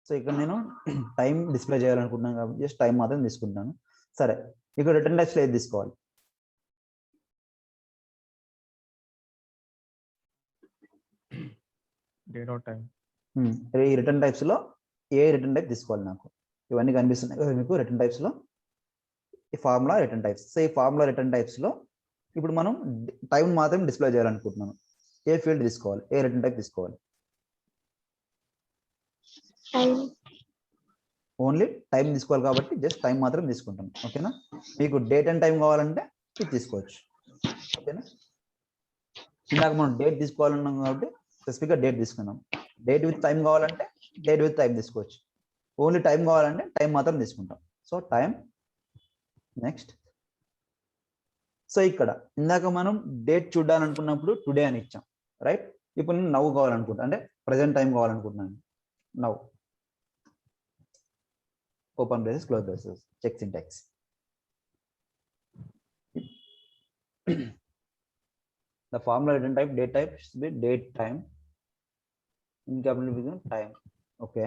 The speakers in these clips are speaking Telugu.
సో ఇక్కడ నేను టైం డిస్ప్లే చేయాలనుకుంటున్నాను కాబట్టి జస్ట్ టైం మాత్రం తీసుకుంటాను. సరే, ఇక్కడ రిటర్న్ టైప్స్లో ఏది తీసుకోవాలి? Date are time. ఈ రిటర్న్ టైప్స్లో ఏ రిటర్న్ టైప్ తీసుకోవాలి? నాకు ఇవన్నీ కనిపిస్తున్నాయి కదా మీకు రిటర్న్ టైప్స్లో. ఈ ఫార్ములా రిటర్న్ టైప్స్. సో ఈ ఫార్ములా రిటర్న్ టైప్స్లో ఇప్పుడు మనం టైం మాత్రం డిస్ప్లే చేయాలనుకుంటున్నాను. ఏ ఫీల్డ్ తీసుకోవాలి? ఏ రిటర్న్ టైప్ తీసుకోవాలి? ఓన్లీ టైం తీసుకోవాలి కాబట్టి జస్ట్ టైం మాత్రం తీసుకుంటాను. ఓకేనా? మీకు డేట్ అండ్ టైం కావాలంటే ఇది తీసుకోవచ్చు. ఓకేనా? ఇందాక మనం డేట్ తీసుకోవాలన్నాం కాబట్టి స్పెసిఫిక్గా డేట్ తీసుకున్నాం. డేట్ విత్ టైం కావాలంటే డేట్ విత్ టైం తీసుకోవచ్చు. ఓన్లీ టైం కావాలంటే టైం మాత్రం తీసుకుంటాం. So time. నెక్స్ట్, సో ఇక్కడ ఇందాక మనం డేట్ చూడాలనుకున్నప్పుడు టుడే అని ఇచ్చాం, రైట్? ఇప్పుడు నేను నవ్వు కావాలనుకుంటా, అంటే ప్రజెంట్ టైం కావాలనుకుంటున్నాను. నవ్వు open braces close braces check syntax. The formula return type date type should be date time in capital within time. Okay,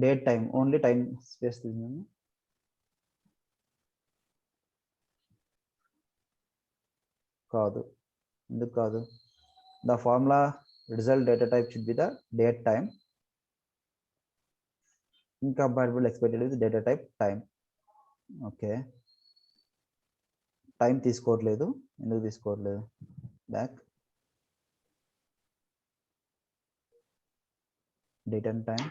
date time only time space తీసుకున్నాను. కాదు, ఎందుకు కాదు? The formula result data type should be the date time incompatible expected with data type time. Okay, time తీసుకోవట్లేదు. ఎందుకు తీసుకోవట్లేదు? Back date and time.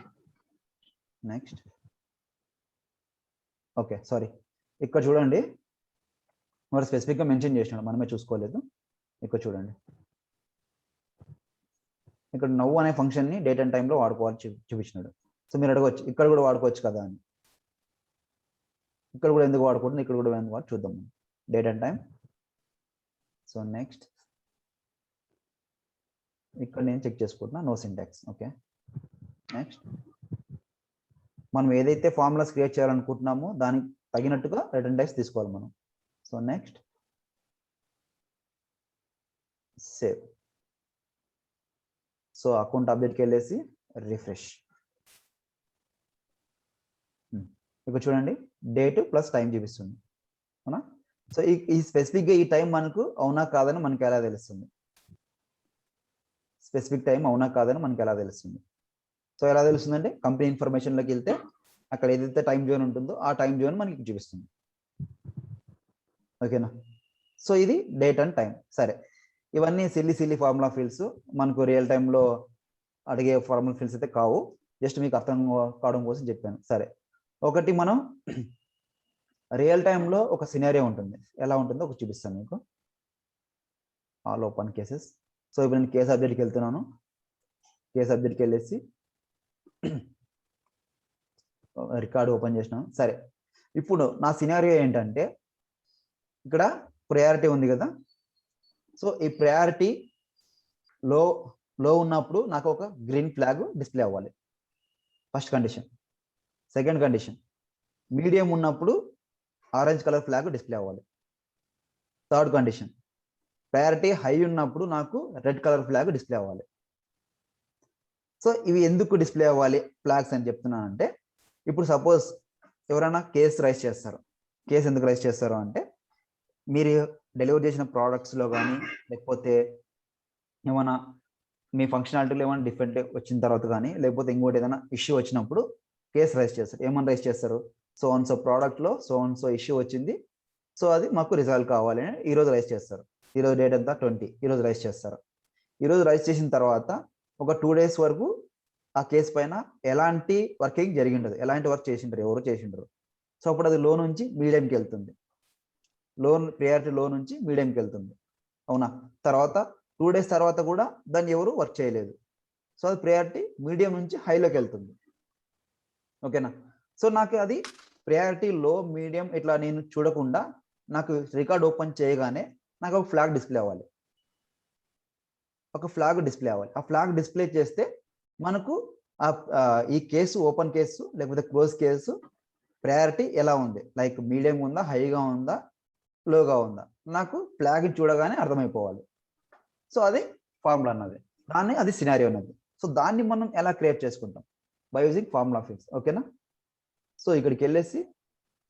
Next, okay sorry, ఇక్కడ చూడండి మరి స్పెసిఫిక్గా మెన్షన్ చేసినాడు, మనమే చూసుకోలేదు. ఇక్కడ చూడండి, ఇక్కడ నవ్వు అనే ఫంక్షన్ని డేట్ అండ్ టైంలో వాడుకోవాలి చూపించినాడు. సో మీరు అడగవచ్చు ఇక్కడ కూడా వాడుకోవచ్చు కదా అని. ఇక్కడ కూడా ఎందుకు వాడుకుంటుంది, ఇక్కడ కూడా ఎందుకు వాడు చూద్దాం. Date and time. So next, ఇక్కడ నేను చెక్ చేసుకుంటున్నా నో సింటాక్స్. ఓకే, నెక్స్ట్, మనం ఏదైతే ఫార్ములాస్ క్రియేట్ చేయాలనుకుంటున్నామో దానికి తగినట్టుగా రిటర్న్ టైప్స్ తీసుకోవాలి మనం. So next, save. So account అప్డేట్కి వెళ్ళేసి రిఫ్రెష్. ఇక్కడ చూడండి డేట్ ప్లస్ టైం చూపిస్తుంది, అవునా? సో ఈ స్పెసిఫిక్గా ఈ టైం మనకు అవునా కాదని మనకి ఎలా తెలుస్తుంది? స్పెసిఫిక్ టైం అవునా కాదని మనకి ఎలా తెలుస్తుంది? సో ఎలా తెలుస్తుందంటే కంపెనీ ఇన్ఫర్మేషన్లోకి వెళ్తే అక్కడ ఏదైతే టైం జోన్ ఉంటుందో ఆ టైం జోన్ మనకి చూపిస్తుంది. ఓకేనా? సో ఇది డేట్ అండ్ టైం. సరే, ఇవన్నీ సిల్లీ ఫార్ములా ఫీల్డ్స్, మనకు రియల్ టైంలో అడిగే ఫార్ములా ఫీల్డ్స్ అయితే కావు. జస్ట్ మీకు అర్థం కావడం కోసం చెప్పాను. సరే, ఒకటి మనం రియల్ టైంలో ఒక సినారియో ఉంటుంది, ఎలా ఉంటుందో ఒక చూపిస్తాను మీకు. All open cases. సో ఇప్పుడు నేను కేసు అప్డేట్కి వెళ్తున్నాను. కేసు అప్డేట్కి వెళ్ళేసి రికార్డు ఓపెన్ చేసినాను. సరే, ఇప్పుడు నా సినారియో ఏంటంటే ఇక్కడ ప్రయారిటీ ఉంది కదా. సో ఈ ప్రయారిటీ లో ఉన్నప్పుడు నాకు ఒక గ్రీన్ ఫ్లాగ్ డిస్ప్లే అవ్వాలి, first condition. Second condition, medium ఉన్నప్పుడు ఆరెంజ్ కలర్ ఫ్లాగ్ డిస్ప్లే అవ్వాలి. థర్డ్ కండిషన్, ప్రయారిటీ హై ఉన్నప్పుడు నాకు రెడ్ కలర్ ఫ్లాగ్ డిస్ప్లే అవ్వాలి. సో ఇవి ఎందుకు డిస్ప్లే అవ్వాలి ఫ్లాగ్స్ అని చెప్తున్నానంటే, ఇప్పుడు సపోజ్ ఎవరైనా కేసు రైజ్ చేస్తారు. కేసు ఎందుకు రైజ్ చేస్తారు అంటే, మీరు డెలివరీ చేసిన ప్రోడక్ట్స్లో కానీ లేకపోతే ఏమైనా మీ ఫంక్షనాలిటీలో ఏమైనా డిఫరెంట్ వచ్చిన తర్వాత కానీ లేకపోతే ఇంకోటి ఏదైనా ఇష్యూ వచ్చినప్పుడు కేసు రైజ్ చేస్తారు. ఏమైనా రైజ్ చేస్తారు? సో అండ్ సో ప్రోడక్ట్లో సో అండ్ సో ఇష్యూ వచ్చింది, సో అది మాకు రిజాల్వ్ కావాలి అని ఈరోజు రైజ్ చేస్తారు. ఈరోజు డేట్ అంతా 20, ఈరోజు రైజ్ చేస్తారు. ఈరోజు రైజ్ చేసిన తర్వాత ఒక 2 days వరకు ఆ కేసు పైన ఎలాంటి వర్కింగ్ జరిగిండదు, ఎలాంటి వర్క్ చేసింటారు, ఎవరు చేసింటారు. సో అప్పుడు అది లో నుంచి మీడియంకి వెళ్తుంది, ప్రియారిటీ లో నుంచి మీడియంకి వెళ్తుంది, అవునా? తర్వాత 2 days తర్వాత కూడా దాన్ని ఎవరు వర్క్ చేయలేదు, సో అది ప్రయారిటీ మీడియం నుంచి హైలోకి వెళ్తుంది. ఓకేనా? సో నాకు అది ప్రయారిటీ లో మీడియం ఇట్లా నేను చూడకుండా నాకు రికార్డ్ ఓపెన్ చేయగానే నాకు ఒక ఫ్లాగ్ డిస్ప్లే అవ్వాలి, ఒక ఫ్లాగ్ డిస్ప్లే అవ్వాలి. ఆ ఫ్లాగ్ డిస్ప్లే చేస్తే మనకు ఈ కేసు ఓపెన్ కేసు లేకపోతే క్లోజ్ కేసు ప్రయారిటీ ఎలా ఉంది, లైక్ మీడియం ఉందా, హైగా ఉందా, లోగా ఉందా, నాకు ఫ్లాగ్ చూడగానే అర్థమైపోవాలి. సో అది ఫార్ములా అన్నది. దాన్ని అది సినారియో అన్నది. సో దాన్ని మనం ఎలా క్రియేట్ చేసుకుంటాం? By using formula fields. ఓకేనా? సో ఇక్కడికి వెళ్ళేసి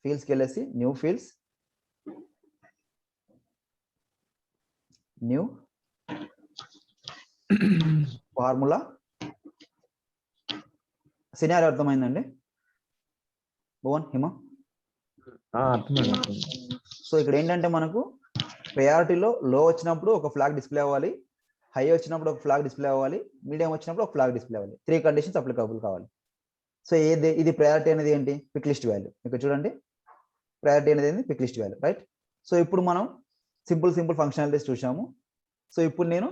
ఫీల్డ్స్కి వెళ్ళేసి new fields, new formula scenario. అర్థమైందండి భువన్, హిమ? అర్థమైంది. సో ఇక్కడ ఏంటంటే మనకు ప్రయారిటీలో లో వచ్చినప్పుడు ఒక ఫ్లాగ్ డిస్ప్లే అవ్వాలి, హై వచ్చినప్పుడు ఒక ఫ్లాగ్ డిస్ప్లే అవ్వాలి, మీడియం వచ్చినప్పుడు ఒక ఫ్లాగ్ డిస్ప్లే అవ్వాలి. 3 కండిషన్స్ అప్లికబుల్ కావాలి. సో ఇది ప్రయారిటీ అనేది ఏంటి? Pick list value. ఇక్కడ చూడండి, ప్రయారిటీ అనేది ఏంటి? Pick list value, right? So ఇప్పుడు మనం సింపుల్ ఫంక్షనాలిటీస్ చూసాము. సో ఇప్పుడు నేను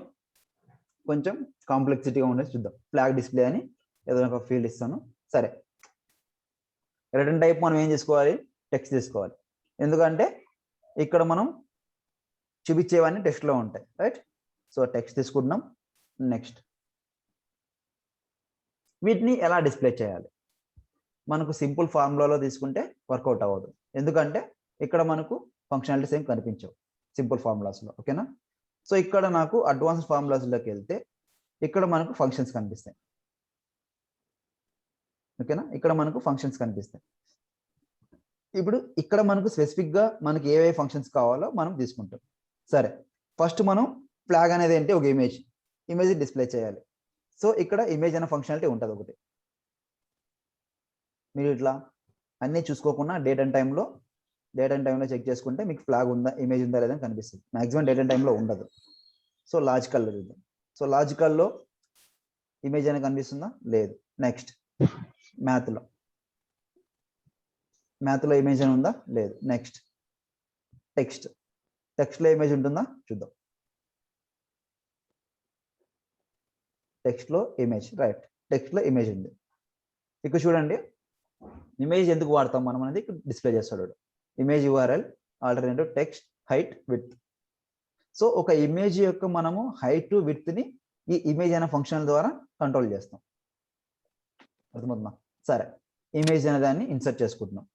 కొంచెం కాంప్లెక్సిటీగా ఉండేది చూద్దాం. ఫ్లాగ్ డిస్ప్లే అని ఏదైనా ఒక ఫీల్డ్ ఇస్తాను. సరే, రిటర్న్ టైప్ మనం ఏం చేసుకోవాలి? టెక్స్ట్ తీసుకోవాలి. ఎందుకంటే ఇక్కడ మనం చూపించేవన్నీ టెక్స్ట్లో ఉంటాయి, రైట్? సో టెక్స్ట్ తీసుకుంటున్నాం. నెక్స్ట్ వీటిని ఎలా డిస్ప్లే చేయాలి? మనకు సింపుల్ ఫార్ములాలో తీసుకుంటే వర్కౌట్ అవ్వదు, ఎందుకంటే ఇక్కడ మనకు ఫంక్షనాలిటీస్ ఏం కనిపించవు సింపుల్ ఫార్ములాస్లో. ఓకేనా? సో ఇక్కడ నాకు అడ్వాన్స్డ్ ఫార్ములాస్లోకి వెళ్తే ఇక్కడ మనకు ఫంక్షన్స్ కనిపిస్తాయి. ఓకేనా? ఇక్కడ మనకు ఫంక్షన్స్ కనిపిస్తాయి. ఇప్పుడు ఇక్కడ మనకు స్పెసిఫిక్గా మనకి ఏవే ఫంక్షన్స్ కావాలో మనం తీసుకుంటాం. సరే, ఫస్ట్ మనం ఫ్లాగ్ అనేది ఏంటి? ఒక ఇమేజ్ డిస్ప్లే చేయాలి. సో ఇక్కడ ఇమేజ్ అనే ఫంక్షనాలిటీ ఉంటుంది ఒకటి. మీరు ఇట్లా అన్నీ చూసుకోకుండా డేట్ అండ్ టైంలో చెక్ చేసుకుంటే మీకు ఫ్లాగ్ ఉందా, ఇమేజ్ ఉందా లేదని కనిపిస్తుంది. మాక్సిమం డేట్ అండ్ టైంలో ఉండదు. సో లాజికల్లో చూద్దాం. సో లాజికల్లో ఇమేజ్ అనేది కనిపిస్తుందా? లేదు. నెక్స్ట్ మ్యాథ్లో ఇమేజ్ అని ఉందా? లేదు. నెక్స్ట్ టెక్స్ట్లో ఇమేజ్ ఉంటుందా? చూద్దాం. టెక్స్ట్లో ఇమేజ్, రైట్? టెక్స్ట్లో ఇమేజ్ ఉంది. ఇక్కడ చూడండి, ఇమేజ్ ఎందుకు వాడతాం మనం అనేది డిస్ప్లే చేస్తాడు. Image URL alternative text height width. So ఒక ఇమేజ్ యొక్క మనము హైట్ విడ్త్ని ఈ ఇమేజ్ అనే ఫంక్షన్ ద్వారా కంట్రోల్ చేస్తాం. అర్థమవుతుందా? సరే, ఇమేజ్ అనే దాన్ని ఇన్సర్ట్ చేసుకుంటున్నాం.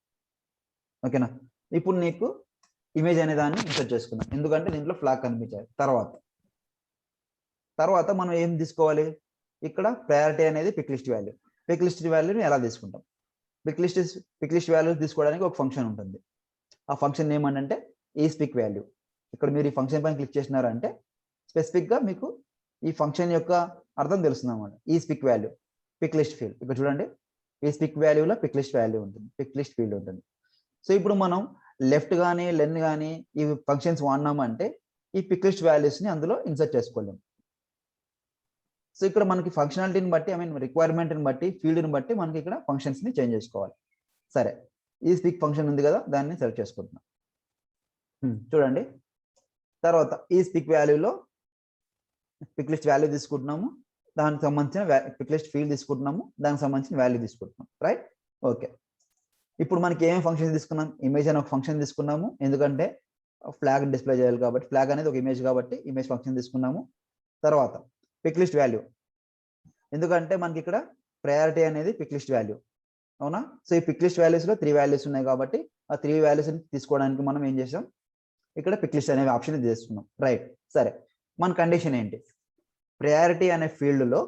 ఓకేనా? ఇప్పుడు నీకు ఇమేజ్ అనే దాన్ని ఇన్సర్ట్ చేసుకుందాం, ఎందుకంటే దీంట్లో ఫ్లాగ్ కనిపించాలి. తర్వాత మనం ఏం తీసుకోవాలి? ఇక్కడ ప్రయారిటీ అనేది పిక్ లిస్ట్ వాల్యూని ఎలా తీసుకుంటాం? పిక్ లిస్ట్ వాల్యూ తీసుకోవడానికి ఒక ఫంక్షన్ ఉంటుంది. ఆ ఫంక్షన్ ఏమంటే ఈస్పిక్ వాల్యూ. ఇక్కడ మీరు ఈ ఫంక్షన్ పైన క్లిక్ చేసినారంటే స్పెసిఫిక్గా మీకు ఈ ఫంక్షన్ యొక్క అర్థం తెలుస్తుంది అన్నమాట. ఈస్పిక్ వాల్యూ పిక్ లిస్ట్ ఫీల్డ్. ఇక్కడ చూడండి, ఈస్పిక్ వాల్యూలో పిక్ లిస్ట్ వాల్యూ ఉంటుంది, పిక్ లిస్ట్ ఫీల్డ్ ఉంటుంది. సో ఇప్పుడు మనం లెఫ్ట్ కానీ లెన్ కానీ ఈ ఫంక్షన్స్ వాడినామంటే ఈ పిక్ లిస్ట్ వాల్యూస్ని అందులో ఇన్సర్ట్ చేసుకోలేము. సో ఇక్కడ మనకి ఫంక్షనాలిటీని బట్టి, రిక్వైర్మెంట్ని బట్టి, ఫీల్డ్ని బట్టి మనకి ఇక్కడ ఫంక్షన్స్ని చేంజ్ చేసుకోవాలి. సరే, ఈ స్పీక్ ఫంక్షన్ ఉంది కదా, దాన్ని సెలెక్ట్ చేసుకుంటున్నాం. చూడండి, తర్వాత he speak వాల్యూలో pick list value తీసుకుంటున్నాము, దానికి సంబంధించిన పిక్ లిస్ట్ ఫీల్డ్ తీసుకుంటున్నాము, దానికి సంబంధించిన వాల్యూ తీసుకుంటున్నాం, రైట్? ఓకే. ఇప్పుడు మనకి ఏమేమి ఫంక్షన్ తీసుకున్నాం? ఇమేజ్ అనే ఒక ఫంక్షన్ తీసుకున్నాము, ఎందుకంటే ఫ్లాగ్ డిస్ప్లే చేయాలి కాబట్టి, ఫ్లాగ్ అనేది ఒక ఇమేజ్ కాబట్టి ఇమేజ్ ఫంక్షన్ తీసుకున్నాము. తర్వాత పిక్ లిస్ట్ వాల్యూ, ఎందుకంటే మనకి ఇక్కడ ప్రయారిటీ అనేది పిక్ లిస్ట్ వాల్యూ, అవునా? సో ఈ పిక్ లిస్ట్ వాల్యూస్లో 3 వాల్యూస్ ఉన్నాయి కాబట్టి ఆ 3 వాల్యూస్ని తీసుకోవడానికి మనం ఏం చేసాం? ఇక్కడ పిక్ లిస్ట్ అనే ఆప్షన్ తీసుకున్నాం, రైట్? సరే, మన కండిషన్ ఏంటి? ప్రయారిటీ అనే ఫీల్డ్లో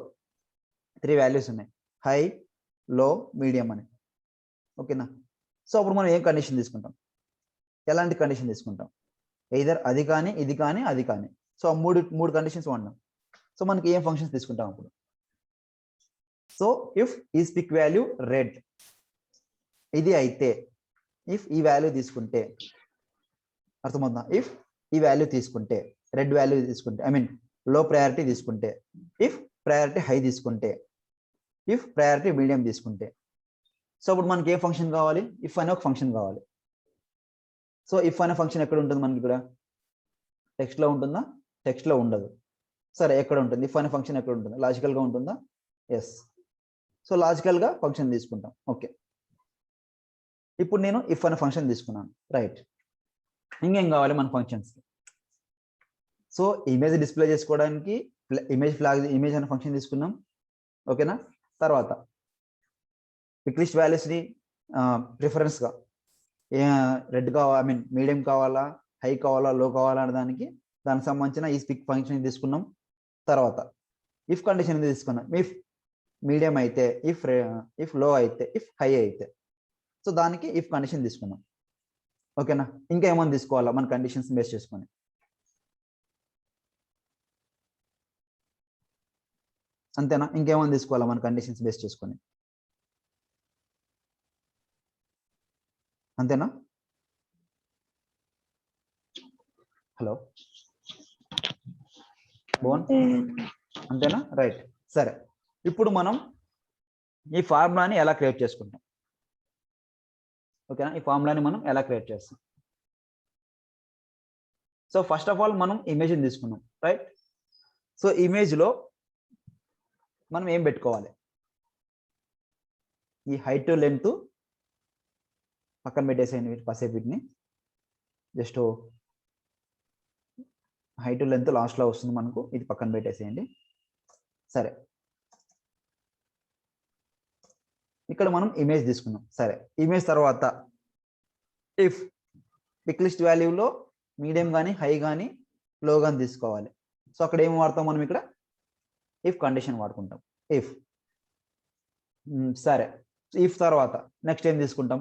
3 వాల్యూస్ ఉన్నాయి, హై, లో, మీడియం అని. ఓకేనా? సో అప్పుడు మనం ఏం కండిషన్ తీసుకుంటాం? ఎలాంటి కండిషన్ తీసుకుంటాం? ఎయిదర్ అది కానీ, ఇది కానీ, అది కానీ. సో ఆ మూడు కండిషన్స్ వాడినాం. సో మనకి ఏం ఫంక్షన్స్ తీసుకుంటాం అప్పుడు? So if is pick value red, ఇది అయితే, ఇఫ్ ఈ వాల్యూ తీసుకుంటే, అర్థమవుతుందా? ఇఫ్ ఈ వాల్యూ తీసుకుంటే, రెడ్ వాల్యూ తీసుకుంటే, లో ప్రయారిటీ తీసుకుంటే, ఇఫ్ ప్రయారిటీ హై తీసుకుంటే, ఇఫ్ ప్రయారిటీ మీడియం తీసుకుంటే. సో అప్పుడు మనకి ఏ ఫంక్షన్ కావాలి? ఇఫ్ అనే ఒక ఫంక్షన్ కావాలి. సో ఇఫ్ అనే ఫంక్షన్ ఎక్కడ ఉంటుంది మనకి? ఇక్కడ టెక్స్ట్లో ఉంటుందా? టెక్స్ట్లో ఉండదు. సరే, ఎక్కడ ఉంటుంది? ఇఫ్ అనే ఫంక్షన్ ఎక్కడ ఉంటుంది? లాజికల్గా ఉంటుందా? ఎస్. సో లాజికల్గా ఫంక్షన్ తీసుకుంటాం. ఓకే, ఇప్పుడు నేను ఇఫ్ అనే ఫంక్షన్ తీసుకున్నాను, రైట్? ఇంకేం కావాలి మన ఫంక్షన్స్కి? సో ఇమేజ్ డిస్ప్లే చేసుకోవడానికి ఇమేజ్ అనే ఫంక్షన్ తీసుకున్నాం, ఓకేనా? తర్వాత పిక్ లిస్ట్ వాల్యూస్ని ప్రిఫరెన్స్గా రెడ్ కావాలా, మీడియం కావాలా, హై కావాలా, లో కావాలా అనే దానికి సంబంధించిన ఈ పిక్ ఫంక్షన్ తీసుకున్నాం. తర్వాత ఇఫ్ కండిషన్ ఎందుకు తీసుకున్నాం, ఇఫ్ మీడియం అయితే, ఇఫ్ లో అయితే, ఇఫ్ హై అయితే. సో దానికి ఇఫ్ కండిషన్ తీసుకున్నాం. ఓకేనా, ఇంకా ఏమైనా తీసుకోవాలా మన కండిషన్స్ బేస్ చేసుకొని? అంతేనా, ఇంకేమైనా తీసుకోవాలా మన కండిషన్స్ బేస్ చేసుకొని? అంతేనా? హలో భువన్, అంతేనా? రైట్. సరే, ఇప్పుడు మనం ఈ ఫార్ములాని ఎలా క్రియేట్ చేసుకుంటాం? ఓకేనా, ఈ ఫార్ములాని మనం ఎలా క్రియేట్ చేస్తాం? సో ఫస్ట్ ఆఫ్ ఆల్ మనం ఇమేజ్ తీసుకున్నాం, రైట్? సో ఇమేజ్ లో మనం ఏం పెట్టుకోవాలి? ఈ హైట్ లెంత్ పక్కన పెట్టేసేయండి, కాసేపు వీటిని. జస్ట్ హైట్ లెంత్ లాస్ట్ లో వస్తుంది మనకు, ఇది పక్కన పెట్టేసేయండి. సరే, ఇక్కడ మనం ఇమేజ్ తీసుకున్నాం. సరే, ఇమేజ్ తర్వాత ఇఫ్ పిక్ లిస్ట్ వాల్యూలో మీడియం కానీ హై కానీ లో కానీ తీసుకోవాలి. సో అక్కడ ఏం వాడతాం మనం? ఇక్కడ ఇఫ్ కండిషన్ వాడుకుంటాం. ఇఫ్ సరే, ఇఫ్ తర్వాత నెక్స్ట్ ఏం తీసుకుంటాం?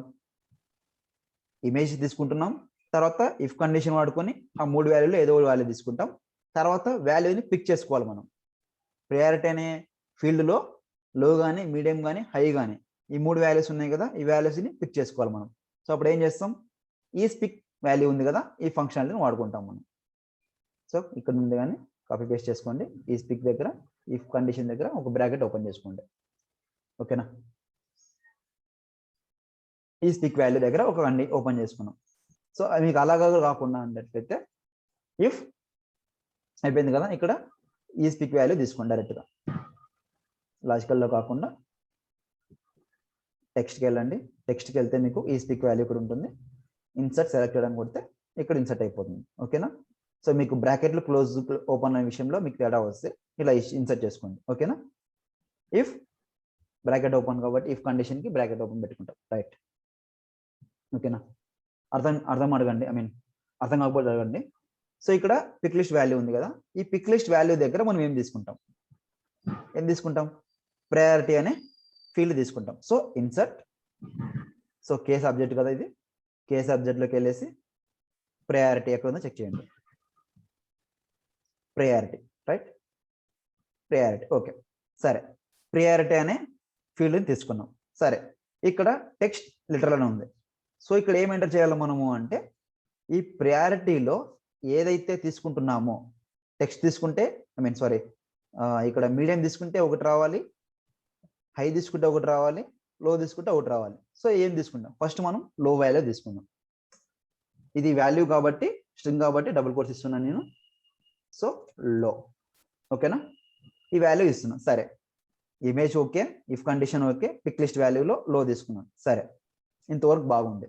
ఇమేజ్ తీసుకుంటున్నాం, తర్వాత ఇఫ్ కండిషన్ వాడుకొని ఆ 3 వాల్యూలో ఏదో వాల్యూ తీసుకుంటాం. తర్వాత వాల్యూని పిక్ చేసుకోవాలి మనం. ప్రయారిటీ అనే ఫీల్డ్లో లో కానీ మీడియం కానీ హై కానీ ఈ 3 వాల్యూస్ ఉన్నాయి కదా, ఈ వాల్యూస్ని పిక్ చేసుకోవాలి మనం. సో అప్పుడు ఏం చేస్తాం? ఈ పిక్ వాల్యూ ఉంది కదా, ఈ ఫంక్షనాలిటీని వాడుకుంటాం మనం. సో ఇక్కడ ఉంది కానీ కాపీ పేస్ట్ చేసుకోండి. ఈ పిక్ దగ్గర ఇఫ్ కండిషన్ దగ్గర ఒక బ్రాకెట్ ఓపెన్ చేసుకోండి. ఓకేనా, ఈ పిక్ వాల్యూ దగ్గర ఒక ఓపెన్ చేసుకున్నాం. సో మీకు అలాగా కాకుండా అన్నట్లయితే ఇఫ్ అయిపోయింది కదా, ఇక్కడ ఈ పిక్ వాల్యూ తీసుకోండి డైరెక్ట్గా. లాజికల్లో కాకుండా టెక్స్ట్కి వెళ్ళండి. టెక్స్ట్కి వెళ్తే మీకు ఈ పిక్ వాల్యూ ఇక్కడ ఉంటుంది. ఇన్సర్ట్ సెలెక్టెడ్ అని కొడితే ఇక్కడ ఇన్సర్ట్ అయిపోతుంది. ఓకేనా, సో మీకు బ్రాకెట్లు క్లోజ్ ఓపెన్ అనే విషయంలో మీకు తేడా వస్తే ఇలా ఇన్సర్ట్ చేసుకోండి. ఓకేనా, ఇఫ్ బ్రాకెట్ ఓపెన్ కాబట్టి ఇఫ్ కండిషన్కి బ్రాకెట్ ఓపెన్ పెట్టుకుంటాం. రైట్, ఓకేనా? అర్థం అడగండి, అర్థం కాకపోతే అడగండి. సో ఇక్కడ పిక్ లిస్ట్ వాల్యూ ఉంది కదా, ఈ పిక్ లిస్ట్ వాల్యూ దగ్గర మనం ఏం తీసుకుంటాం? ప్రయారిటీ అనే ఫీల్డ్ తీసుకుంటాం. సో ఇన్సర్ట్, సో కే సబ్జెక్ట్ కదా ఇది, కే సబ్జెక్ట్లోకి వెళ్ళేసి ప్రయారిటీ ఎక్కడ ఉందో చెక్ చేయండి. Priority, right? Priority, okay. సరే, ప్రయారిటీ అనే ఫీల్డ్ని తీసుకున్నాం. సరే, ఇక్కడ టెక్స్ట్ లిటరల్ ఉంది. సో ఇక్కడ ఏం ఎంటర్ చేయాలి మనము అంటే, ఈ ప్రయారిటీలో ఏదైతే తీసుకుంటున్నామో, టెక్స్ట్ తీసుకుంటే ఇక్కడ మీడియం తీసుకుంటే ఒకటి రావాలి, హై తీసుకుంటే ఒకటి రావాలి, లో తీసుకుంటే ఒకటి రావాలి. సో ఏం తీసుకుంటాం? ఫస్ట్ మనం లో వాల్యూ తీసుకుందాం. ఇది వాల్యూ కాబట్టి, స్ట్రింగ్ కాబట్టి డబుల్ కోట్స్ ఇస్తున్నాను నేను. సో లో, ఓకేనా? ఈ వాల్యూ ఇస్తున్నాం. సరే, image okay, if condition okay, pick list వాల్యూలో లో తీసుకున్నాను. సరే, ఇంతవరకు బాగుంది.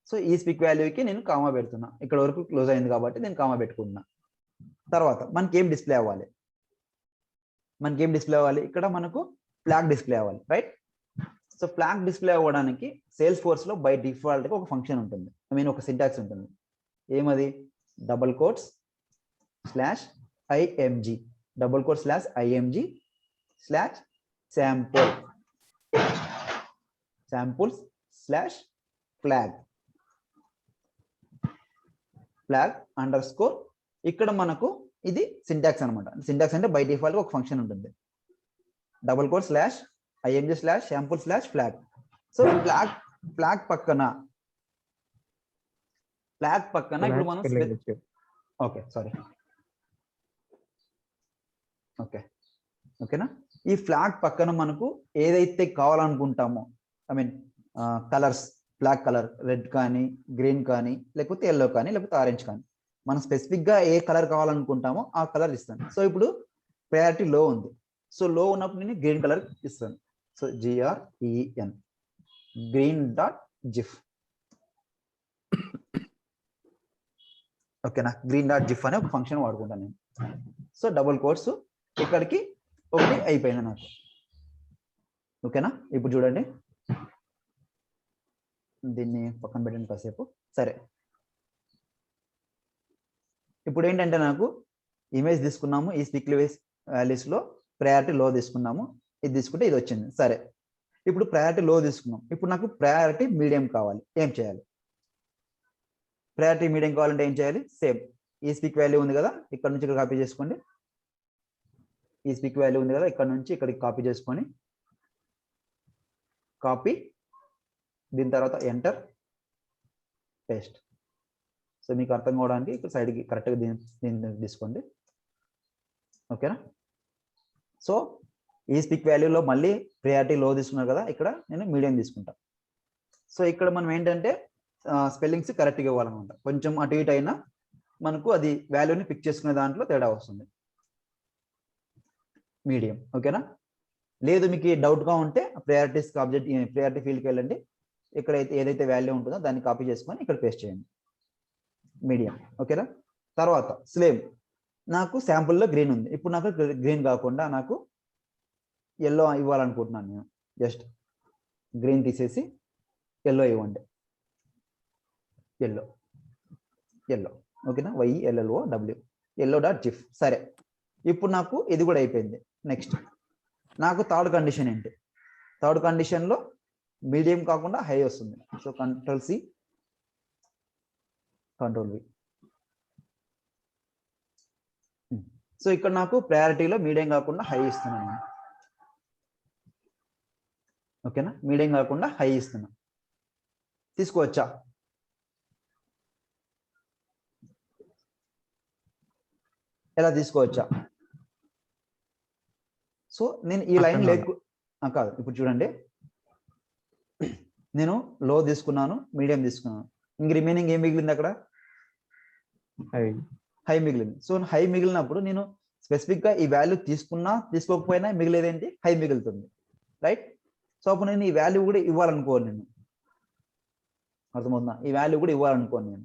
సో ఈ పిక్ వాల్యూకి నేను కామా పెడుతున్నా. ఇక్కడ వరకు క్లోజ్ అయింది కాబట్టి నేను కామా పెట్టుకుంటున్నా. తర్వాత మనకి ఏం డిస్ప్లే అవ్వాలి? ఇక్కడ మనకు ఫ్లాగ్ డిస్ప్లే అవ్వాలి, రైట్? సో ఫ్లాగ్ డిస్ప్లే అవ్వడానికి సేల్స్ ఫోర్స్ లో బై డిఫాల్ట్ గా ఒక ఫంక్షన్ ఉంటుంది, ఒక సింటాక్స్ ఉంటుంది. ఏమది? Double quotes slash IMG, double quote slash IMG slash samples slash flag underscore. ఇక్కడ మనకు ఇది సింటాక్స్ అనమాట. సింటాక్స్ అంటే బై డిఫాల్ట్ ఒక ఫంక్షన్ ఉంటుంది. Double quote slash IMG slash sample slash flag. So flag పక్కన ఇప్పుడు మనం ఓకేనా, ఈ ఫ్లాగ్ పక్కన మనకు ఏదైతే కావాలనుకుంటామో, కలర్స్, ఫ్లాగ్ కలర్ రెడ్ కానీ, గ్రీన్ కానీ, లేకపోతే ఎల్లో కానీ, లేకపోతే ఆరెంజ్ కానీ, మనం స్పెసిఫిక్ గా ఏ కలర్ కావాలనుకుంటామో ఆ కలర్ ఇస్తాను. సో ఇప్పుడు ప్రయారిటీ లో ఉంది. సో లో ఉన్నప్పుడు నేను గ్రీన్ కలర్ ఇస్తాను. So GREN, green dot GIF. ఓకేనా, గ్రీన్ డాట్ జిఫ్ అనే ఒక ఫంక్షన్ వాడుకుంటాను నేను. సో డబుల్ కోట్స్ ఇక్కడికి ఒకటి అయిపోయింది నాకు. ఓకేనా, ఇప్పుడు చూడండి, దీన్ని పక్కన పెట్టండి కాసేపు. సరే, ఇప్పుడు ఏంటంటే నాకు ఇమేజ్ తీసుకున్నాము, ఈ పిక్ వాల్యూస్ లో ప్రయారిటీ లో తీసుకున్నాము, ఇది తీసుకుంటే ఇది వచ్చింది. సరే, ఇప్పుడు ప్రయారిటీ లో తీసుకున్నాం, ఇప్పుడు నాకు ప్రయారిటీ మీడియం కావాలి. ఏం చేయాలి? ప్రయారిటీ మీడియం కావాలంటే ఏం చేయాలి? సేమ్ ఈ స్పీక్ వాల్యూ ఉంది కదా, ఇక్కడ నుంచి ఇక్కడ కాపీ చేసుకోండి. ఈ స్పీక్ వాల్యూ ఉంది కదా, ఇక్కడ నుంచి ఇక్కడికి కాపీ చేసుకొని కాపీ, దీని తర్వాత ఎంటర్, పేస్ట్. సో మీకు అర్థం కావడానికి ఇక్కడ సైడ్కి కరెక్ట్గా దీన్ని తీసుకోండి. ఓకేనా? సో ఈ స్పీక్ వాల్యూలో మళ్ళీ ప్రియారిటీ లో తీసుకున్నారు కదా, ఇక్కడ నేను మీడియం తీసుకుంటా. సో ఇక్కడ మనం ఏంటంటే స్పెల్లింగ్స్ కరెక్ట్గా ఇవ్వాలన్నమాట. కొంచెం అటు ఇటు అయినా మనకు అది వాల్యూని పిక్ చేసుకునే దాంట్లో తేడా వస్తుంది. మీడియం. ఓకేనా? లేదు మీకు డౌట్గా ఉంటే ప్రయారిటీస్ ఆబ్జెక్ట్ ప్రయారిటీ ఫీల్డ్కి వెళ్ళండి, ఇక్కడ ఏదైతే వాల్యూ ఉంటుందో దాన్ని కాపీ చేసుకొని ఇక్కడ పేస్ట్ చేయండి. మీడియం. ఓకేనా? తర్వాత స్లేమ్. నాకు శాంపుల్లో గ్రీన్ ఉంది, ఇప్పుడు నాకు గ్రీన్ కాకుండా నాకు ఎల్లో ఇవ్వాలనుకుంటున్నాను నేను. జస్ట్ గ్రీన్ తీసేసి ఎల్లో ఇవ్వండి. Yellow yellow. ఓకేనా? YELLOW yellow dot GIF. సరే, ఇప్పుడు నాకు ఇది కూడా అయిపోయింది. నెక్స్ట్ నాకు థర్డ్ కండిషన్ ఏంటి? థర్డ్ కండిషన్లో మీడియం కాకుండా హై వస్తుంది. So Ctrl+C Ctrl+V. సో ఇక్కడ నాకు ప్రయారిటీలో మీడియం కాకుండా హై ఇస్తున్నాను. ఓకేనా? మీడియం కాకుండా హై ఇస్తున్నా. తీసుకోవచ్చా? ఎలా తీసుకోవచ్చా? సో నేను ఈ లైన్ కాదు, ఇప్పుడు చూడండి, నేను లో తీసుకున్నాను, మీడియం తీసుకున్నాను, ఇంక రిమైనింగ్ ఏం మిగిలింది? అక్కడ హై మిగిలింది. సో హై మిగిలినప్పుడు నేను స్పెసిఫిక్గా ఈ వాల్యూ తీసుకున్నా తీసుకోకపోయినా మిగిలేదేంటి? హై మిగులుతుంది. రైట్? సో అప్పుడు నేను ఈ వాల్యూ కూడా ఇవ్వాలనుకోను. నేను అర్థమవుతుందా? ఈ వాల్యూ కూడా ఇవ్వాలనుకోను నేను.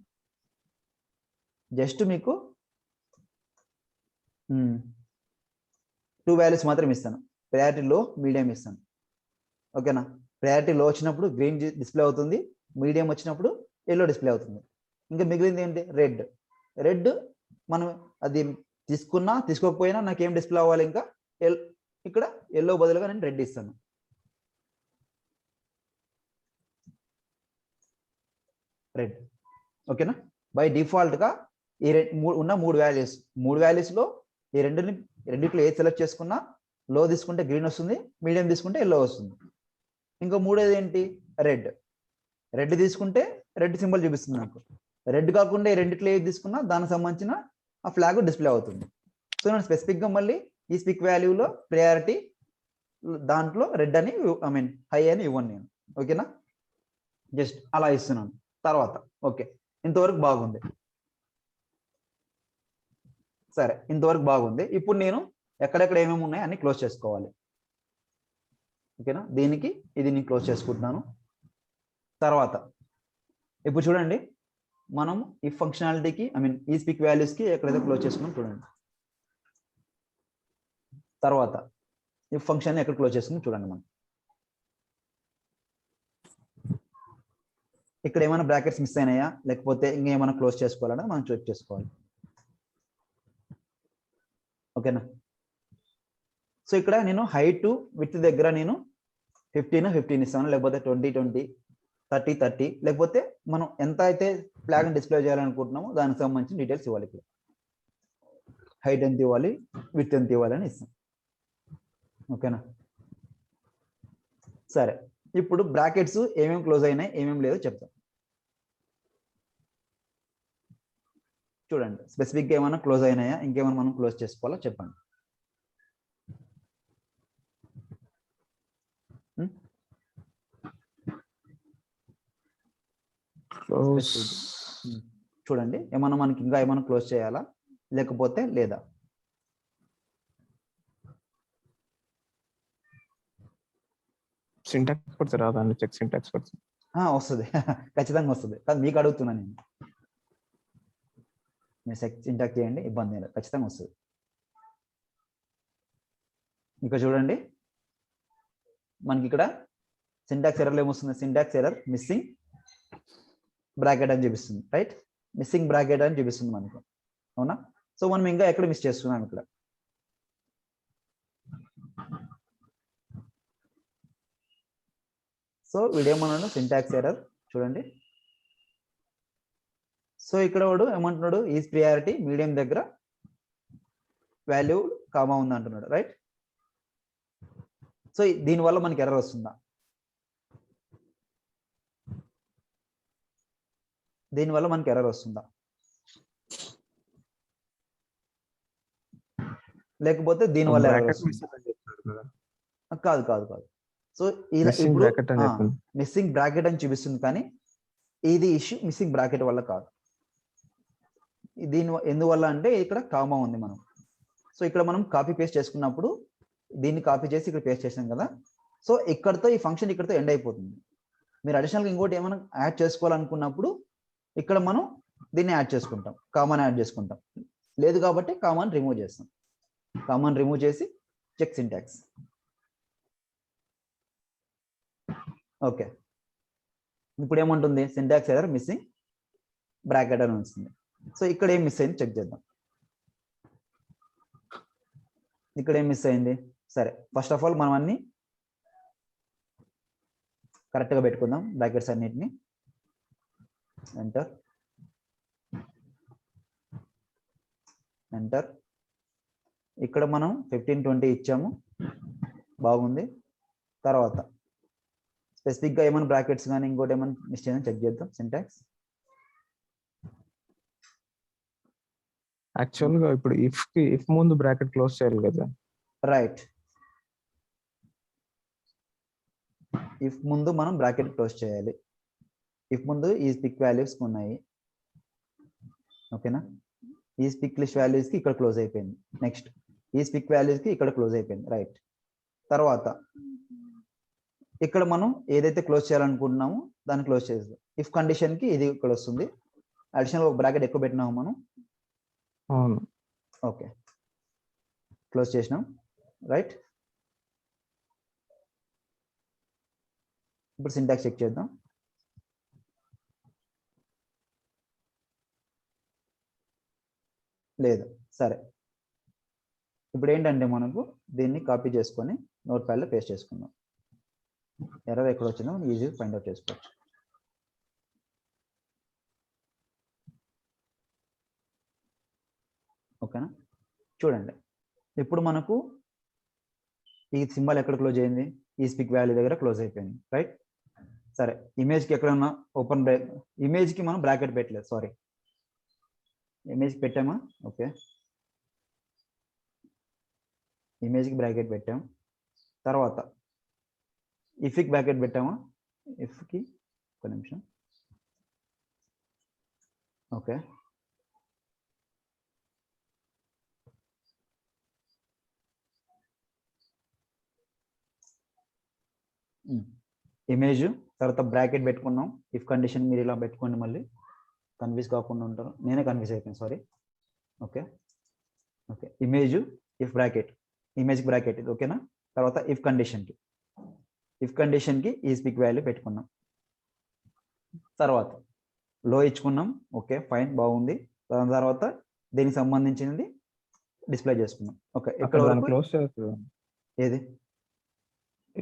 జస్ట్ మీకు 2 వాల్యూస్ మాత్రం ఇస్తాను. ప్రయారిటీ లో, మీడియం ఇస్తాను. ఓకేనా? ప్రయారిటీ లో వచ్చినప్పుడు గ్రీన్ డిస్ప్లే అవుతుంది, మీడియం వచ్చినప్పుడు ఎల్లో డిస్ప్లే అవుతుంది. ఇంకా మిగిలింది ఏంటి? రెడ్. రెడ్ మనం అది తీసుకున్నా తీసుకోకపోయినా నాకు ఏం డిస్ప్లే అవ్వాలి? ఇంకా ఇక్కడ ఎల్లో బదులుగా నేను రెడ్ ఇస్తాను. రెడ్. ఓకేనా? బై డిఫాల్ట్గా ఈ ఉన్న 3 వాల్యూస్, 3 వాల్యూస్లో ఈ రెండిట్లో ఏది సెలెక్ట్ చేసుకున్నా లో తీసుకుంటే గ్రీన్ వస్తుంది, మీడియం తీసుకుంటే ఎల్లో వస్తుంది. ఇంకా మూడోది ఏంటి? రెడ్. రెడ్ తీసుకుంటే రెడ్ సింబల్ చూపిస్తుంది నాకు. రెడ్ కాకుండా ఈ రెండిట్లో ఏది తీసుకున్నా దానికి సంబంధించిన ఆ ఫ్లాగ్ డిస్ప్లే అవుతుంది. సో నేను స్పెసిఫిక్గా మళ్ళీ ఈ స్పీక్ వాల్యూలో ప్రయారిటీ దాంట్లో రెడ్ అని హై అని ఇవ్వను నేను. ఓకేనా? జస్ట్ అలా ఇస్తున్నాను. తర్వాత ఓకే, ఇంతవరకు బాగుంది. సరే, ఇంతవరకు బాగుంది. ఇప్పుడు నేను ఎక్కడెక్కడ ఏమేమి ఉన్నాయి అన్ని క్లోజ్ చేసుకోవాలి. ఓకేనా? దీనికి ఇది నేను క్లోజ్ చేసుకుంటున్నాను. తర్వాత ఇప్పుడు చూడండి, మనం ఈ ఫంక్షనాలిటీకి ఈ స్పీక్ వాల్యూస్కి ఎక్కడైతే క్లోజ్ చేసుకున్నాం చూడండి. తర్వాత ఈ ఫంక్షన్ ఎక్కడ క్లోజ్ చేసుకుని చూడండి. మనం ఇక్కడ ఏమైనా బ్రాకెట్స్ మిస్ అయినాయా, లేకపోతే ఇంకేమైనా క్లోజ్ చేసుకోవాలన్నా మనం చెక్ చేసుకోవాలి. ఓకేనా? సో ఇక్కడ నేను హైట్ విత్ దగ్గర నేను 15 ఇస్తాను, లేకపోతే 20 30 లేకపోతే మనం ఎంత అయితే ఫ్లాగ్ డిస్ప్లే చేయాలనుకుంటున్నామో దానికి సంబంధించిన డీటెయిల్స్ ఇవ్వాలి. ఇక్కడ హైట్ ఎంత ఇవ్వాలి, విత్ ఎంత ఇవ్వాలి అని ఇస్తాం. ఓకేనా? సరే, ఇప్పుడు బ్రాకెట్స్ ఏమేమి క్లోజ్ అయినాయి ఏమేమి లేదో చెప్తాం. చూడండి, స్పెసిఫిక్గా ఏమైనా క్లోజ్ అయినాయా, ఇంకేమైనా మనం క్లోజ్ చేసుకోవాలో చెప్పండి. చూడండి, ఏమన్నా మనకి ఇంకా ఏమైనా క్లోజ్ చేయాలా లేకపోతే లేదా? సింటాక్స్ పడుతుంది రాదా? చెక్ సింటాక్స్ పడుతుంది. వస్తుంది, ఖచ్చితంగా వస్తుంది. కానీ మీకు అడుగుతున్నాను నేను. మీరు సింటాక్స్ చేయండి, ఇబ్బంది లేదు, ఖచ్చితంగా వస్తుంది. ఇక చూడండి, మనకి ఇక్కడ సింటాక్స్ ఎర్రర్ ఏమొస్తుంది? సింటాక్స్ ఎర్రర్ మిస్సింగ్ బ్రాకెట్ అని చూపిస్తుంది. రైట్? మిస్సింగ్ బ్రాకెట్ అని చూపిస్తుంది మనకు. అవునా? సో మనం ఇంకా ఎక్కడ మిస్ చేస్తున్నాం? ఇక్కడ సో వీడేమన్నాడు సింటాక్స్ ఎర్రర్ చూడండి. సో ఇక్కడ వాడు ఏమంటున్నాడు, ఈజ్ ప్రియారిటీ మీడియం దగ్గర వాల్యూ కామా ఉంది అంటున్నాడు, రైట్. సో దీనివల్ల మనకి ఎర్రర్ వస్తుందా? దీనివల్ల మనకి ఎర్రర్ వస్తుందా? లేకపోతే దీనివల్ల ఎర్రర్ వస్తుందా? కాదు కాదు కాదు. సో ఇలా ఇప్పుడు మిస్సింగ్ బ్రాకెట్ అని చూపిస్తుంది, కానీ ఇది ఇష్యూ మిస్సింగ్ బ్రాకెట్ వల్ల కాదు. దీని ఎందువల్ల అంటే ఇక్కడ కామా ఉంది మనం. సో ఇక్కడ మనం కాపీ పేస్ట్ చేసుకున్నప్పుడు దీన్ని కాపీ చేసి ఇక్కడ పేస్ట్ చేసాం కదా. సో ఇక్కడతో ఈ ఫంక్షన్ ఇక్కడతో ఎండ్ అయిపోతుంది. మీరు అడిషనల్గా ఇంకోటి ఏమైనా యాడ్ చేసుకోవాలనుకున్నప్పుడు ఇక్కడ మనం దీన్ని యాడ్ చేసుకుంటాం, కామన్ యాడ్ చేసుకుంటాం. లేదు కాబట్టి కామన్ రిమూవ్ చేస్తాం. కామన్ రిమూవ్ చేసి చెక్ సింటాక్స్. ఓకే, ఇప్పుడు ఏముంటుంది, సింటాక్స్ ఎర్రర్ మిస్సింగ్ బ్రాకెట్ అని వస్తుంది. సో ఇక్కడ ఏం మిస్ అయింది చెక్ చేద్దాం. ఇక్కడ ఏం మిస్ అయింది? సరే, ఫస్ట్ ఆఫ్ ఆల్ మనం అన్ని కరెక్ట్గా పెట్టుకుందాం, బ్రాకెట్స్ అన్నిటిని. Enter enter. ఇక్కడ మనం 15-20 ఇచ్చాము, బాగుంది. తర్వాత స్పెసిఫిక్గా ఏమైనా బ్రాకెట్స్ కానీ ఇంకోటి ఏమైనా మిస్ చేయని చెక్ చేద్దాం. సింటాక్స్ యాక్చువల్గా ఇప్పుడు ఇఫ్ ముందు బ్రాకెట్ క్లోజ్ చేయాలి కదా, రైట్. ఇఫ్ ముందు మనం బ్రాకెట్ క్లోజ్ చేయాలి. ఇఫ్ ముందు ఈ పిక్ వాల్యూస్ ఉన్నాయి, ఓకేనా. ఈ పిక్ లిస్ట్ వాల్యూస్ కి ఇక్కడ క్లోజ్ అయిపోయింది. నెక్స్ట్ ఈ పిక్ వాల్యూస్ కి ఇక్కడ క్లోజ్ అయిపోయింది, రైట్. తర్వాత ఇక్కడ మనం ఏదైతే క్లోజ్ చేయాలనుకుంటున్నామో దాన్ని క్లోజ్ చేస్తాం. ఇఫ్ కండిషన్ కి ఇది ఇక్కడ వస్తుంది. అడిషనల్ ఒక బ్రాకెట్ ఎక్కువ పెట్టినాము మనం. అవును, ఓకే, క్లోజ్ చేసినాం, రైట్. ఇప్పుడు సింటాక్స్ చెక్ చేద్దాం. లేదు, సరే. ఇప్పుడు ఏంటంటే మనకు దీన్ని కాపీ చేసుకొని నోట్ ప్యాడ్లో పేస్ట్ చేసుకుందాం. ఎర్రర్ ఎక్కడ వచ్చిందో మనం ఈజీగా ఫైండ్ అవుట్ చేసుకోవచ్చు. ఓకేనా, చూడండి. ఇప్పుడు మనకు ఈ సింబల్ ఎక్కడ క్లోజ్ అయింది? ఈ స్పిక్ వాల్యూ దగ్గర క్లోజ్ అయిపోయింది, రైట్. సరే, ఇమేజ్కి ఎక్కడన్నా ఓపెన్ ఇమేజ్కి మనం బ్రాకెట్ పెట్టలేదు, సారీ. ఇమేజ్కి పెట్టామా? ఓకే, ఇమేజ్కి బ్రాకెట్ పెట్టాం. తర్వాత ఇఫ్కి బ్రాకెట్ పెట్టామా? ఇఫ్కి ఒక నిమిషం. ఓకే, ఇమేజ్ తర్వాత బ్రాకెట్ పెట్టుకున్నాం. ఇఫ్ కండిషన్ మీరు ఇలా పెట్టుకోండి, మళ్ళీ కన్ఫ్యూజ్ కాకుండా ఉంటారు. నేనే కన్ఫ్యూజ్ అయిపోయాను, sorry. Okay okay, image if bracket, image bracket ఇది, ఓకేనా. తర్వాత ఇఫ్ కండిషన్కి ఈ స్పిక్ వాల్యూ పెట్టుకున్నాం. తర్వాత లో ఇచ్చుకున్నాం, ఓకే ఫైన్, బాగుంది. దాని తర్వాత దీనికి సంబంధించినది డిస్ప్లే చేసుకున్నాం. ఓకే, ఇక్కడ వరకు క్లోజ్ చేస్తుంది. ఏది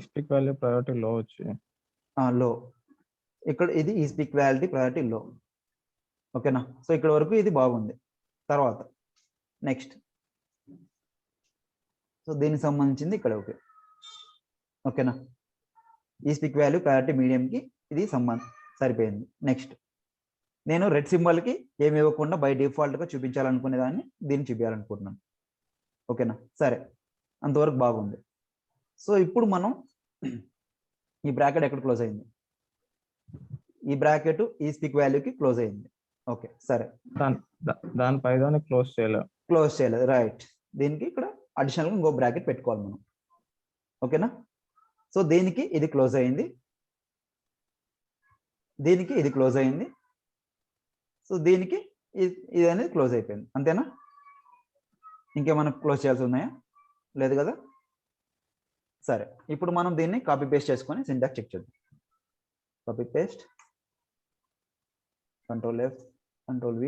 స్పిక్ వాల్యూ ప్రయారిటీ లో వచ్చి లో, ఇక్కడ ఇది ఈ స్పిక్ వాల్యూ ప్రయారిటీ లో, ఓకేనా. సో ఇక్కడ వరకు ఇది బాగుంది. తర్వాత నెక్స్ట్, సో దీనికి సంబంధించింది ఇక్కడ, ఓకే ఓకేనా. ఈ స్పిక్ వాల్యూ ప్రయారిటీ మీడియంకి ఇది సరిపోయింది. నెక్స్ట్, నేను రెడ్ సింబల్కి ఏమి ఇవ్వకుండా బై డిఫాల్ట్గా చూపించాలనుకునే దాన్ని దీన్ని చూపించాలనుకుంటున్నాను, ఓకేనా. సరే, అంతవరకు బాగుంది. సో ఇప్పుడు మనం ఈ బ్రాకెట్ ఎక్కడ క్లోజ్ అయింది? ఈ బ్రాకెట్ ఈ స్పిక్ వాల్యూకి క్లోజ్ అయింది, ఓకే. సరే, దానిపై క్లోజ్ చేయలేదు, రైట్. దీనికి ఇక్కడ అడిషనల్గా ఇంకో బ్రాకెట్ పెట్టుకోవాలి మనం, ఓకేనా. సో దీనికి ఇది క్లోజ్ అయింది, దీనికి ఇది క్లోజ్ అయింది. సో దీనికి ఇది అనేది క్లోజ్ అయిపోయింది, అంతేనా. ఇంకేమైనా క్లోజ్ చేయాల్సి ఉన్నాయా? లేదు కదా. సరే, ఇప్పుడు మనం దీన్ని కాపీ పేస్ట్ చేసుకొని సింటాక్స్ చెక్ చేద్దాం. Copy paste, Ctrl+F, Ctrl+V,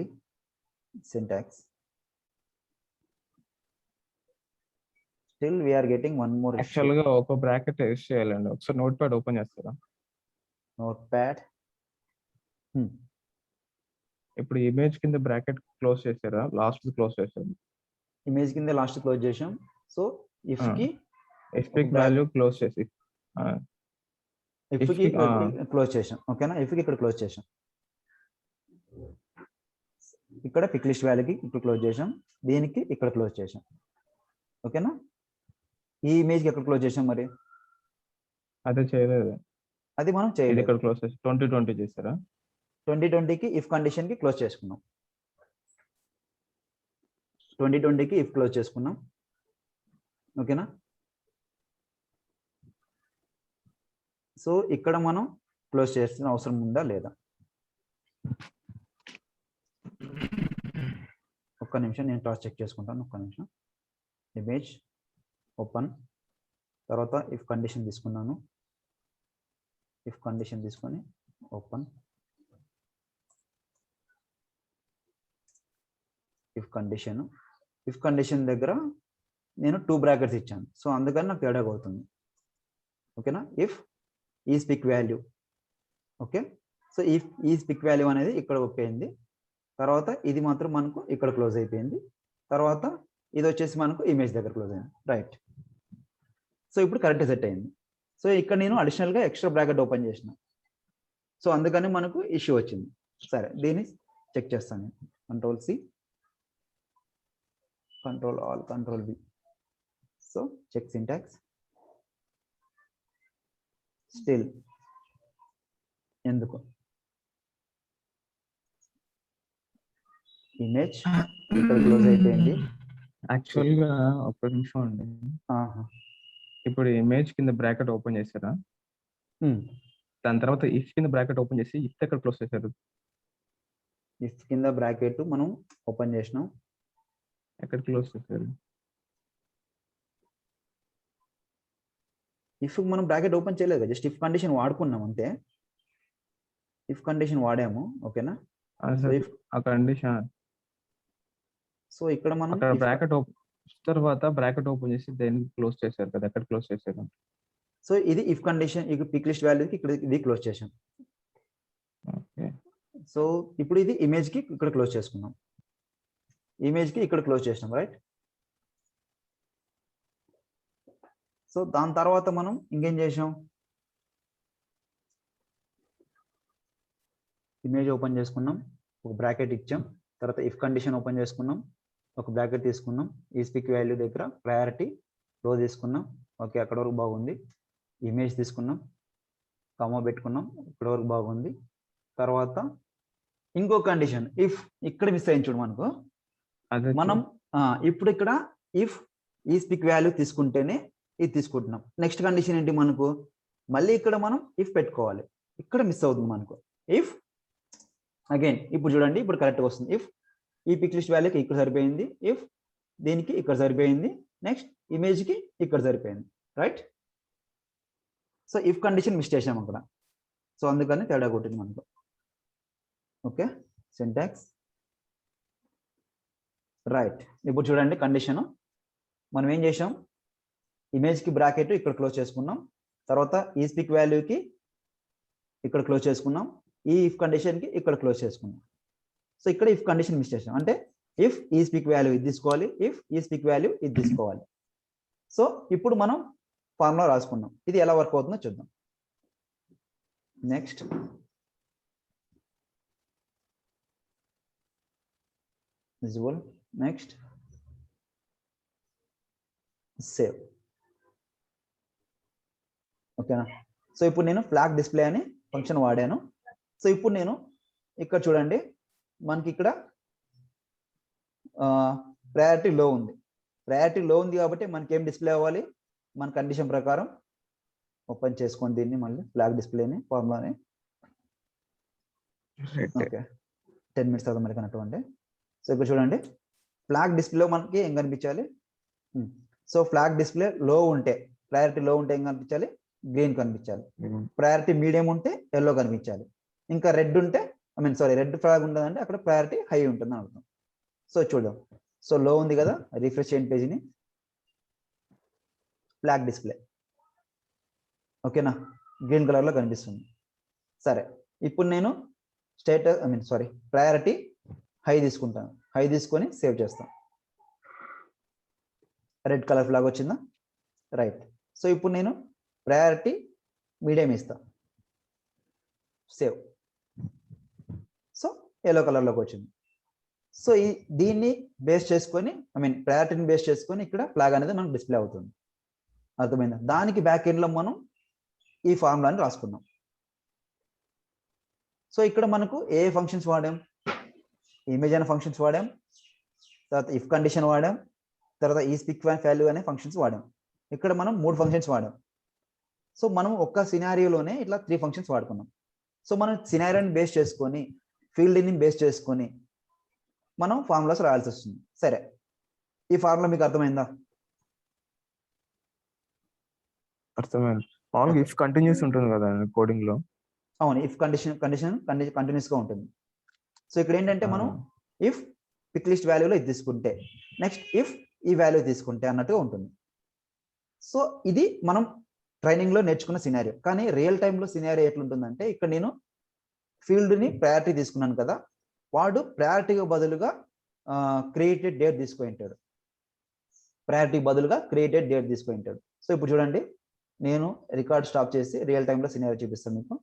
syntax. Still we're getting one more. Actual గా ఒక బ్రాకెట్ యూస్ చేయాలండి. ఒకసారి నోట్ ప్యాడ్ ఓపెన్ చేస్తారా? Notepad. ఇప్పుడు ఇమేజ్ కింద బ్రాకెట్ క్లోజ్ చేశారా, లాస్ట్ క్లోజ్ చేశారు? ఇమేజ్ కింద లాస్ట్ క్లోజ్ చేసాం. సో ఇఫ్ కి ఎఫ్పిక్ వాల్యూ క్లోజ్ చేసి ఇఫ్ కి క్లోజ్ చేసాం. ఓకేనా, ఇఫ్ కి ఇక్కడ క్లోజ్ చేసాం. ఇక్కడ పిక్ లిస్ట్ వాల్యూకి ఇప్పుడు క్లోజ్ చేసాం, దీనికి ఇక్కడ క్లోజ్ చేసాం. ఓకేనా, ఈ ఇమేజ్ కి ఎక్కడ క్లోజ్ చేసాం మరి? అదే చేయలేదు, అది మనం ఇది చేయలేదు. ఇక్కడ క్లోజ్ చేసి 2020 చేశారా? 2020కి ఇఫ్ కండిషన్ కి క్లోజ్ చేసుకున్నాం. 2020కి ఇఫ్ క్లోజ్ చేసుకున్నాం. ఓకేనా, సో ఇక్కడ మనం క్లోజ్ చేసిన అవసరం ఉందా లేదా? ఒక్క నిమిషం, నేను క్రాస్ చెక్ చేసుకుంటాను. ఒక్క నిమిషం. ఇమేజ్ ఓపెన్, తర్వాత ఇఫ్ కండిషన్ తీసుకున్నాను. ఇఫ్ కండిషన్ తీసుకొని ఓపెన్, ఇఫ్ కండిషన్ దగ్గర నేను 2 బ్రాకెట్స్ ఇచ్చాను, సో అందుకని నాకు తేడా అవుతుంది. ఓకేనా, ఇఫ్ ఈ pick value. Okay, so if ఈ పిక్ వాల్యూ అనేది ఇక్కడ ఓకే అయింది, తర్వాత ఇది మాత్రం మనకు ఇక్కడ క్లోజ్ అయిపోయింది, తర్వాత ఇది వచ్చేసి మనకు ఇమేజ్ దగ్గర క్లోజ్ అయింది. రైట్, సో ఇప్పుడు కరెక్ట్ సెట్ అయింది. సో ఇక్కడ నేను అడిషనల్గా ఎక్స్ట్రా బ్రాకెట్ ఓపెన్ చేసిన, సో అందుకని మనకు ఇష్యూ వచ్చింది. సరే, దీన్ని చెక్ చేస్తాను. Control C, control all, control V. So check syntax. Still ఎందుకు ఇమేజ్ ఇక్కడ క్లోజ్ అయిపోయింది? యాక్చువల్ గా ఒక్క నిమిషం అండి. ఇప్పుడు ఇమేజ్ కింద బ్రాకెట్ ఓపెన్ చేశారా, దాని తర్వాత ఇఫ్ కింద బ్రాకెట్ ఓపెన్ చేసి ఇఫ్ ఎక్కడ క్లోజ్ చేశారు? ఇఫ్ కింద బ్రాకెట్ మనం ఓపెన్ చేసినాం, ఎక్కడ క్లోజ్ చేశారు? ఇఫ్ మనం బ్రాకెట్ ఓపెన్ చేయలేదు, జస్ట్ ఇఫ్ కండిషన్ వాడుకున్నాం అంతే. ఇఫ్ కండిషన్ వాడాము. ఓకేనా, ఆ కండిషన్. సో ఇక్కడ మనం బ్రాకెట్ తర్వాత బ్రాకెట్ ఓపెన్ చేసి దేనికి క్లోజ్ చేశారు కదా, ఎక్కడ క్లోజ్ చేశారు? సో ఇది ఇఫ్ కండిషన్, ఇక పిక్ లిస్ట్ వాల్యూకి ఇక్కడ ఇది క్లోజ్ చేసాం. ఓకే, సో ఇప్పుడు ఇది ఇమేజ్ కి ఇక్కడ క్లోజ్ చేసుకున్నాం, ఇమేజ్ కి ఇక్కడ క్లోజ్ చేసినాం. రైట్, సో దాని తర్వాత మనం ఇంకేం చేసాం? ఇమేజ్ ఓపెన్ చేసుకున్నాం, ఒక బ్రాకెట్ ఇచ్చాం, తర్వాత ఇఫ్ కండిషన్ ఓపెన్ చేసుకున్నాం, ఒక బ్రాకెట్ తీసుకున్నాం, ఈ పిక్ వాల్యూ దగ్గర ప్రయారిటీ లో తీసుకున్నాం. ఓకే, అక్కడ వరకు బాగుంది. ఇమేజ్ తీసుకున్నాం, కామా పెట్టుకున్నాం, ఇక్కడ వరకు బాగుంది. తర్వాత ఇంకో కండిషన్ ఇఫ్ ఇక్కడ మిస్ అయింది చూడు మనకు. మనం ఇప్పుడు ఇక్కడ ఇఫ్ ఈ పిక్ వాల్యూ తీసుకుంటేనే ఇది తీసుకుంటున్నాం. నెక్స్ట్ కండిషన్ ఏంటి మనకు? మళ్ళీ ఇక్కడ మనం ఇఫ్ పెట్టుకోవాలి, ఇక్కడ మిస్ అవుతుంది మనకు. ఇఫ్ అగైన్ ఇప్పుడు చూడండి, ఇప్పుడు కరెక్ట్గా వస్తుంది. ఇఫ్ ఈ పిక్ లిస్ట్ వాల్యూకి ఇక్కడ సరిపోయింది, ఇఫ్ దీనికి ఇక్కడ సరిపోయింది, నెక్స్ట్ ఇమేజ్కి ఇక్కడ సరిపోయింది. Right, so if condition miss చేసాం అక్కడ, సో అందుకని తేడా కొట్టింది మనకు. Okay, syntax. రైట్, ఇప్పుడు చూడండి కండిషన్ మనం ఏం చేసాం? ఇమేజ్కి బ్రాకెట్ ఇక్కడ క్లోజ్ చేసుకున్నాం, తర్వాత ఈ పిక్ వాల్యూకి ఇక్కడ క్లోజ్ చేసుకున్నాం, ఈ ఇఫ్ కండిషన్కి ఇక్కడ క్లోజ్ చేసుకున్నాం. సో ఇక్కడ ఇఫ్ కండిషన్ మిస్ చేసాం, అంటే ఇఫ్ ఈ పిక్ వాల్యూ ఇది తీసుకోవాలి, ఇఫ్ ఈ పిక్ వాల్యూ ఇది తీసుకోవాలి. సో ఇప్పుడు మనం ఫార్ములా రాసుకున్నాం, ఇది ఎలా వర్క్ అవుతుందో చూద్దాం. Next visual, next save. ఓకేనా, సో ఇప్పుడు నేను ఫ్లాగ్ డిస్ప్లే అని ఫంక్షన్ వాడాను. సో ఇప్పుడు నేను ఇక్కడ చూడండి, మనకి ఇక్కడ ప్రయారిటీ లో ఉంది. ప్రయారిటీ లో ఉంది కాబట్టి మనకి ఏం డిస్ప్లే అవ్వాలి? మన కండిషన్ ప్రకారం ఓపెన్ చేసుకొని దీన్ని మళ్ళీ ఫ్లాగ్ డిస్ప్లేని ఫార్ములాని. ఓకే, 10 minutes తర్వాత మరి కనెక్ట్ అవ్వండి. సో ఇక్కడ చూడండి, ఫ్లాగ్ డిస్ప్లే మనకి ఏం కనిపించాలి? సో ఫ్లాగ్ డిస్ప్లే లో ఉంటే, ప్రయారిటీ లో ఉంటే ఏం కనిపించాలి? గ్రీన్ కనిపించాలి. ప్రయారిటీ మీడియం ఉంటే ఎల్లో కనిపించాలి. ఇంకా రెడ్ ఉంటే, రెడ్ ఫ్లాగ్ ఉంటుందంటే అక్కడ ప్రయారిటీ హై ఉంటుంది అని అర్థం. సో చూద్దాం, సో లో ఉంది కదా, రిఫ్రెష్ చేయండి పేజీని. ఫ్లాగ్ డిస్ప్లే ఓకేనా, గ్రీన్ కలర్ లో కనిపిస్తుంది. సరే, ఇప్పుడు నేను ప్రయారిటీ హై తీసుకుంటాను. హై తీసుకొని సేవ్ చేస్తాను. రెడ్ కలర్ ఫ్లాగ్ వచ్చిందా? రైట్. సో ఇప్పుడు నేను ప్రయారిటీ మీడియం ఇస్తాను. సేవ్. సో ఎల్లో కలర్లోకి వచ్చింది. సో దీన్ని బేస్ చేసుకొని ప్రయారిటీని బేస్ చేసుకొని ఇక్కడ ఫ్లాగ్ అనేది మనకు డిస్ప్లే అవుతుంది. అర్థమైందా? దానికి బ్యాక్ ఎండ్లో మనం ఈ ఫార్ములాని రాసుకున్నాం. సో ఇక్కడ మనకు ఏ ఫంక్షన్స్ వాడాం? ఇమేజ్ అనే ఫంక్షన్స్ వాడాం, తర్వాత ఇఫ్ కండిషన్ వాడాం, తర్వాత ఈ స్పిక్ వాల్యూ అనే ఫంక్షన్స్ వాడాం. ఇక్కడ మనం 3 ఫంక్షన్స్ వాడాం. సో మనం ఒక్క సినారియోలోనే ఇట్లా 3 ఫంక్షన్స్ వాడుకున్నాం. సో మనం సినారియోని బేస్ చేసుకొని, ఫీల్డ్ని బేస్ చేసుకొని మనం ఫార్ములాస్ రాయాల్సి వస్తుంది. సరే, ఈ ఫార్ములా మీకు అర్థమైందా? అర్థమైంది. మామూలుగా ఇఫ్ కంటిన్యూస్ ఉంటుంది కదా కోడింగ్ లో. అవును, ఇఫ్ కండిషన్ కంటిన్యూస్ గా ఉంటుంది. సో ఇక్కడ ఏంటంటే మనం ఇఫ్ పిక్ లిస్ట్ వాల్యూలో ఇది తీసుకుంటే, నెక్స్ట్ ఇఫ్ ఈ వాల్యూ తీసుకుంటే అన్నట్టుగా ఉంటుంది. సో ఇది మనం ట్రైనింగ్ లో నేర్చుకున్న సినారియో. కానీ రియల్ టైంలో సినారియో ఎట్లుంటుందంటే, ఇక్కడ నేను ఫీల్డ్ని ప్రయారిటీ తీసుకున్నాను కదా, వాడు ప్రయారిటీగా బదులుగా క్రియేటెడ్ డేట్ తీసుకొని ఉంటాడు. ప్రయారిటీ బదులుగా క్రియేటెడ్ డేట్ తీసుకొని ఉంటాడు. సో ఇప్పుడు చూడండి, నేను రికార్డ్ స్టాప్ చేసి రియల్ టైంలో సినారియో చూపిస్తాను మీకు.